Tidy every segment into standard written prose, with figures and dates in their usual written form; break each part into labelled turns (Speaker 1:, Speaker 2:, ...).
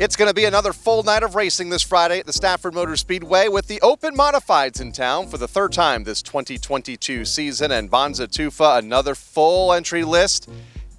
Speaker 1: It's going to be another full night of racing this Friday at the Stafford Motor Speedway with the Open Modifieds in town for the third time this 2022 season. And Bonssa Tufa, another full entry list.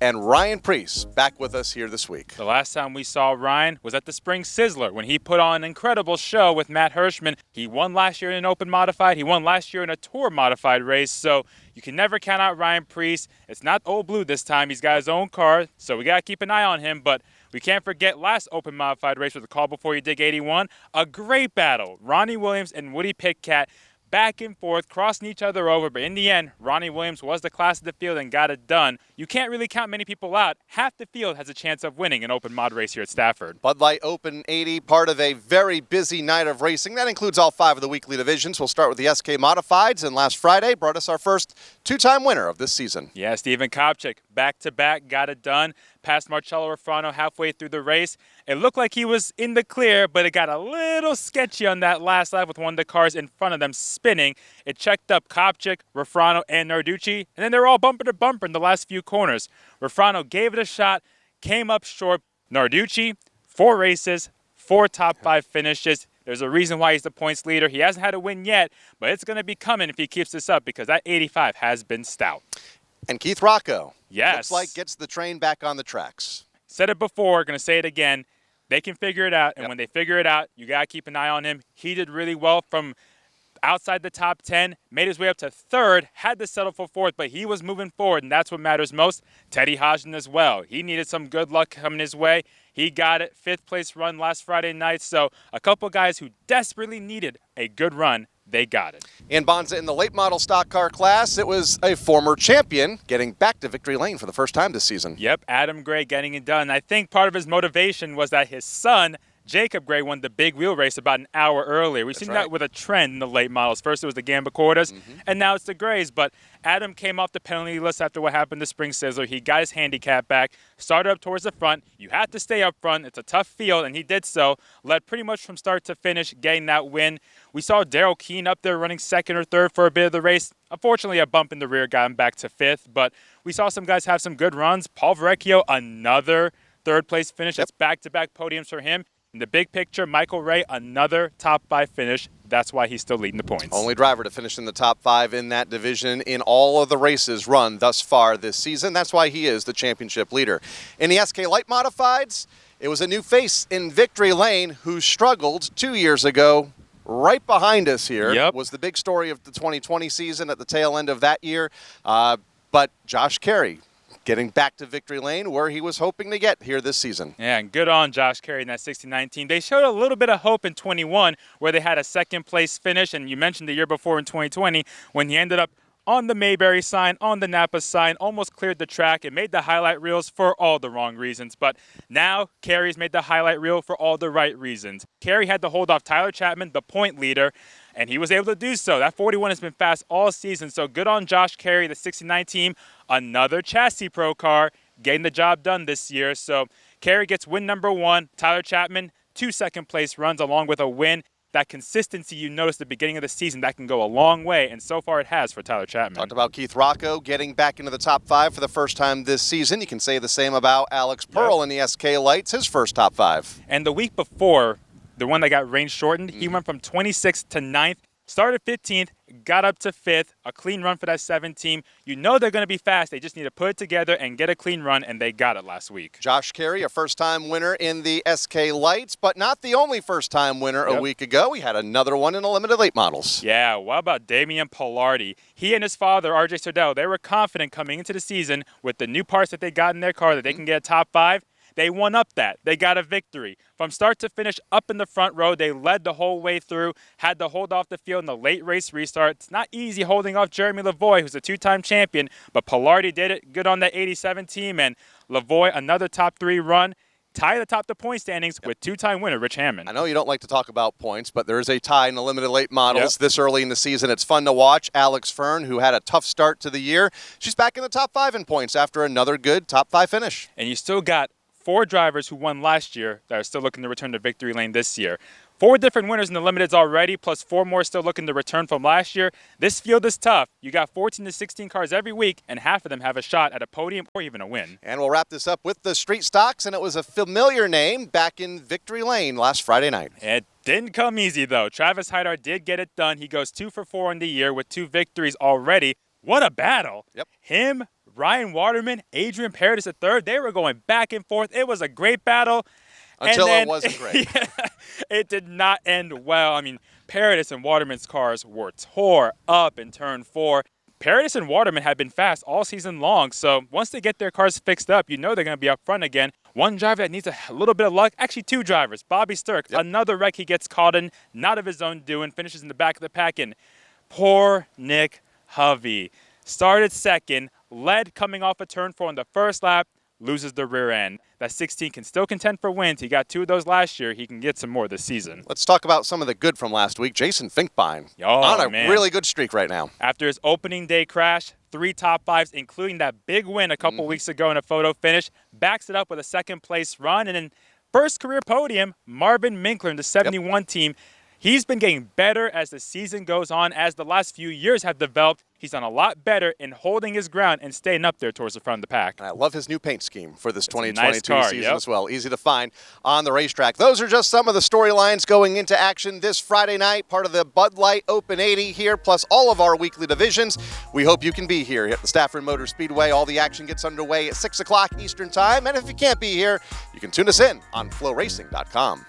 Speaker 1: And Ryan Preece back with us here this week.
Speaker 2: The last time we saw Ryan was at the Spring Sizzler when he put on an incredible show with Matt Hirschman. He won last year in an Open Modified. He won last year in a Tour Modified race. So you can never count out Ryan Preece. It's not Old Blue this time. He's got his own car, so we got to keep an eye on him. But we can't forget last Open Modified race with the Call Before You Dig 81. A great battle. Ronnie Williams and Woody Pitcat back and forth, crossing each other over, but in the end, Ronnie Williams was the class of the field and got it done. You can't really count many people out. Half the field has a chance of winning an open mod race here at Stafford.
Speaker 1: Bud Light Open 80, part of a very busy night of racing. That includes all 5 of the weekly divisions. We'll start with the SK Modifieds, and last Friday brought us our first 2-time winner of this season.
Speaker 2: Yeah, Steven Kopchik, back-to-back, got it done. Passed Marcello Refrano halfway through the race. It looked like he was in the clear, but it got a little sketchy on that last lap with one of the cars in front of them spinning. It checked up Kopchik, Refrano, and Narducci, and then they were all bumper to bumper in the last few corners. Refrano gave it a shot, came up short. Narducci, 4 races, 4 top 5 finishes. There's a reason why he's the points leader. He hasn't had a win yet, but it's going to be coming if he keeps this up because that 85 has been stout.
Speaker 1: And Keith Rocco,
Speaker 2: yes,
Speaker 1: looks like gets the train back on the tracks.
Speaker 2: Said it before, going to say it again. They can figure it out, and when they figure it out, you got to keep an eye on him. He did really well from outside the top 10, made his way up to 3rd, had to settle for 4th, but he was moving forward, and that's what matters most. Teddy Hodgson as well. He needed some good luck coming his way. He got it, 5th place run last Friday night, so a couple guys who desperately needed a good run, they got it.
Speaker 1: In Bonssa, in the late model stock car class, it was a former champion getting back to victory lane for the first time this season.
Speaker 2: Yep, Adam Gray getting it done. I think part of his motivation was that his son, Jacob Gray, won the big wheel race about an hour earlier. We've seen that with a trend in the late models. First it was the Gamba Quarters, and now it's the Grays. But Adam came off the penalty list after what happened to Spring Sizzler. He got his handicap back, started up towards the front. You had to stay up front. It's a tough field, and he did so. Led pretty much from start to finish, getting that win. We saw Daryl Keene up there running 2nd or 3rd for a bit of the race. Unfortunately, a bump in the rear got him back to 5th. But we saw some guys have some good runs. Paul Verrecchio, another 3rd place finish. That's back-to-back podiums for him. In the big picture, Michael Ray, another top 5 finish. That's why he's still leading the points.
Speaker 1: Only driver to finish in the top 5 in that division in all of the races run thus far this season. That's why he is the championship leader. In the SK Light Modifieds, it was a new face in victory lane who struggled 2 years ago. Right behind us here was the big story of the 2020 season at the tail end of that year. But Josh Carey getting back to victory lane where he was hoping to get here this season.
Speaker 2: Yeah, and good on Josh Carey in that 69 team. They showed a little bit of hope in 21 where they had a 2nd place finish, and you mentioned the year before in 2020 when he ended up on the Mayberry sign, on the Napa sign, almost cleared the track and made the highlight reels for all the wrong reasons. But now Carey's made the highlight reel for all the right reasons. Carey had to hold off Tyler Chapman, the point leader, and he was able to do so. That 41 has been fast all season, so good on Josh Carey, the 69 team. Another chassis pro car getting the job done this year. So Carey gets win number 1. Tyler Chapman, 2 second-place runs along with a win. That consistency you noticed at the beginning of the season, that can go a long way, and so far it has for Tyler Chapman.
Speaker 1: Talked about Keith Rocco getting back into the top 5 for the first time this season. You can say the same about Alex Pearl in the SK Lights, his first top 5.
Speaker 2: And the week before, the one that got range shortened, he went from 26th to 9th. Started 15th, got up to 5th, a clean run for that 7th team. You know they're going to be fast. They just need to put it together and get a clean run, and they got it last week.
Speaker 1: Josh Carey, a first-time winner in the SK Lights, but not the only first-time winner a week ago. We had another one in the limited late models.
Speaker 2: Yeah, what about Damian Pilardi? He and his father, RJ Sardell, they were confident coming into the season with the new parts that they got in their car that they can get a top 5. They won up that. They got a victory. From start to finish, up in the front row, they led the whole way through, had to hold off the field in the late race restart. It's not easy holding off Jeremy Lavoie, who's a 2-time champion, but Pilardi did it. Good on that 87 team, and Lavoie, another top 3 run. Tied atop the point standings with 2-time winner Rich Hammond.
Speaker 1: I know you don't like to talk about points, but there is a tie in the limited late models this early in the season. It's fun to watch. Alex Fern, who had a tough start to the year, she's back in the top 5 in points after another good top 5 finish.
Speaker 2: And you still got 4 drivers who won last year that are still looking to return to victory lane this year. 4 different winners in the limiteds already, plus 4 more still looking to return from last year. This field is tough. You got 14 to 16 cars every week, and half of them have a shot at a podium or even a win.
Speaker 1: And we'll wrap this up with the street stocks, and it was a familiar name back in victory lane last Friday night.
Speaker 2: It didn't come easy, though. Travis Heidart did get it done. He goes 2 for 4 on the year with 2 victories already. What a battle.
Speaker 1: Yep.
Speaker 2: Him, Ryan Waterman, Adrian Paradis III, they were going back and forth. It was a great battle.
Speaker 1: Until it wasn't great.
Speaker 2: Yeah, it did not end well. I mean, Paradis and Waterman's cars were tore up in turn 4. Paradis and Waterman have been fast all season long, so once they get their cars fixed up, you know they're going to be up front again. One driver that needs a little bit of luck, actually 2 drivers. Bobby Sturck, another wreck he gets caught in, not of his own doing, finishes in the back of the pack. And poor Nick Hovey started second, led coming off a turn 4 on the first lap, loses the rear end. That 16 can still contend for wins. He got 2 of those last year. He can get some more this season.
Speaker 1: Let's talk about some of the good from last week. Jason Finkbein on a really good streak right now.
Speaker 2: After his opening day crash, 3 top 5s, including that big win a couple weeks ago in a photo finish, backs it up with a second place run. And then first career podium, Marvin Minkler in the 71 team. He's been getting better as the season goes on, as the last few years have developed. He's done a lot better in holding his ground and staying up there towards the front of the pack.
Speaker 1: And I love his new paint scheme for this 2022
Speaker 2: nice car,
Speaker 1: season as well. Easy to find on the racetrack. Those are just some of the storylines going into action this Friday night, part of the Bud Light Open 80 here, plus all of our weekly divisions. We hope you can be here at the Stafford Motor Speedway. All the action gets underway at 6 o'clock Eastern Time. And if you can't be here, you can tune us in on flowracing.com.